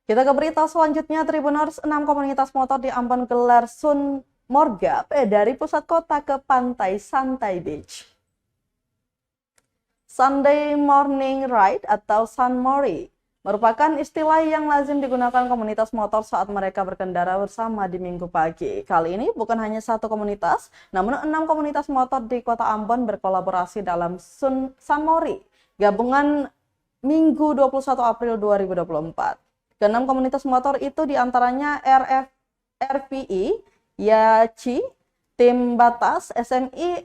Kita ke berita selanjutnya, Tribuners, 6 komunitas motor di Ambon gelar Sun Morgap dari pusat kota ke pantai Santai Beach. Sunday Morning Ride atau Sunmori merupakan istilah yang lazim digunakan komunitas motor saat mereka berkendara bersama di minggu pagi. Kali ini bukan hanya satu komunitas, namun 6 komunitas motor di kota Ambon berkolaborasi dalam Sunmori, gabungan Minggu 21 April 2024. Keenam komunitas motor itu diantaranya RVI, YACI, Tim Batas, SMI,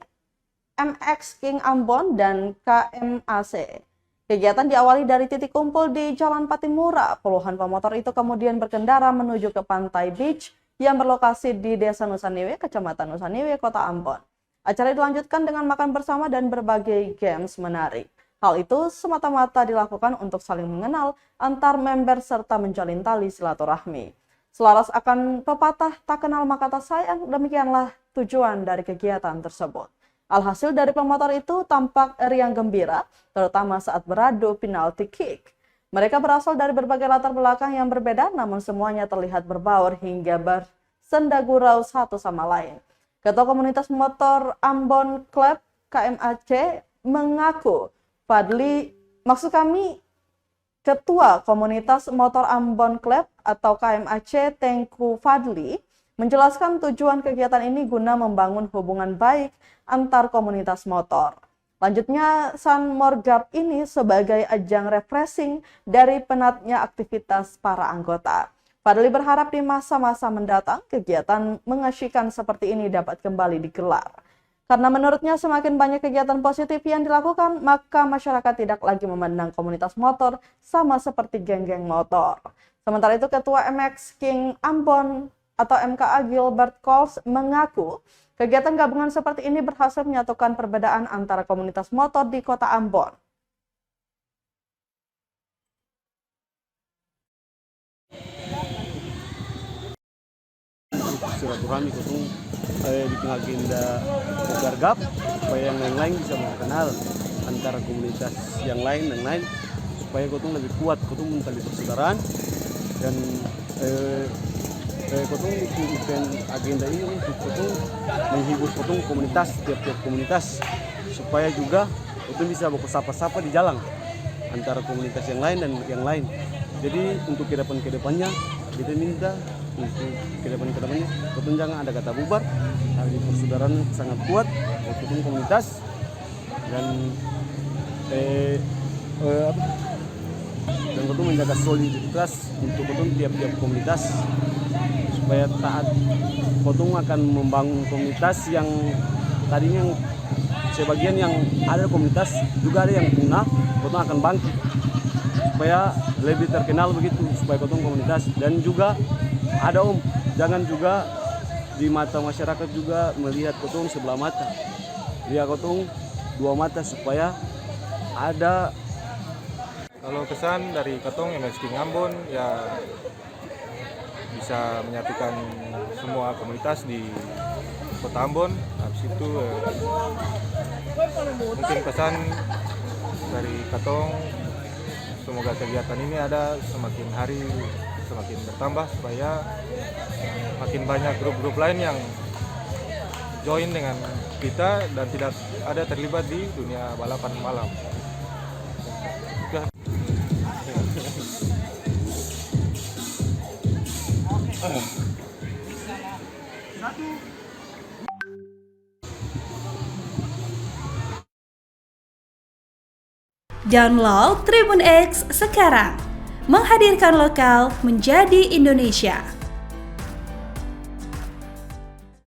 MX King Ambon, dan KMAC. Kegiatan diawali dari titik kumpul di Jalan Patimura. Puluhan pemotor itu kemudian berkendara menuju ke Pantai Beach yang berlokasi di Desa Nusaniwe, Kecamatan Nusaniwe, Kota Ambon. Acara dilanjutkan dengan makan bersama dan berbagai games menarik. Hal itu semata-mata dilakukan untuk saling mengenal antar member serta menjalin tali silaturahmi. Selaras akan pepatah tak kenal maka tak sayang, demikianlah tujuan dari kegiatan tersebut. Alhasil dari pemotor itu tampak riang gembira, terutama saat beradu penalti kick. Mereka berasal dari berbagai latar belakang yang berbeda, namun semuanya terlihat berbaur hingga bersendagurau satu sama lain. Ketua Komunitas Motor Ambon Club KMAC mengaku Ketua Komunitas Motor Ambon Club atau KMAC Tengku Fadli menjelaskan tujuan kegiatan ini guna membangun hubungan baik antar komunitas motor. Lanjutnya, Sun Morgap ini sebagai ajang refreshing dari penatnya aktivitas para anggota. Fadli berharap di masa-masa mendatang kegiatan mengasyikkan seperti ini dapat kembali digelar. Karena menurutnya semakin banyak kegiatan positif yang dilakukan, maka masyarakat tidak lagi memandang komunitas motor sama seperti geng-geng motor. Sementara itu, Ketua MX King Ambon atau MKA Gilbert Coles mengaku kegiatan gabungan seperti ini berhasil menyatukan perbedaan antara komunitas motor di kota Ambon. Silaturahmi kotong bikin agenda gargap supaya yang lain-lain bisa mengenal antara komunitas yang lain supaya kotong lebih kuat, kotong tali persaudaraan dan kotong bikin agenda ini untuk kotong menghibur kotong komunitas, tiap-tiap komunitas supaya juga kotong bisa bersapa-sapa di jalan antara komunitas yang lain dan yang lain. Jadi untuk kedepannya kita minta untuk kedepannya kotong jangan ada kata bubar, tali persaudaraan sangat kuat, kotong komunitas dan kotong menjaga soliditas untuk kotong tiap-tiap komunitas supaya taat. Kotong akan membangun komunitas yang tadinya sebagian yang ada komunitas juga ada yang punah, kotong akan bangkit supaya lebih terkenal begitu, supaya kotong komunitas dan juga ada jangan juga di mata masyarakat juga melihat kotong sebelah mata, lihat kotong dua mata supaya ada. Kalau kesan dari Katong MX King Ambon ya bisa menyatukan semua komunitas di Kota Ambon. Habis itu mungkin pesan dari Katong semoga kegiatan ini ada semakin hari semakin bertambah supaya makin banyak grup-grup lain yang join dengan kita dan tidak ada terlibat di dunia balapan malam. Download Tribun X sekarang, menghadirkan lokal menjadi Indonesia.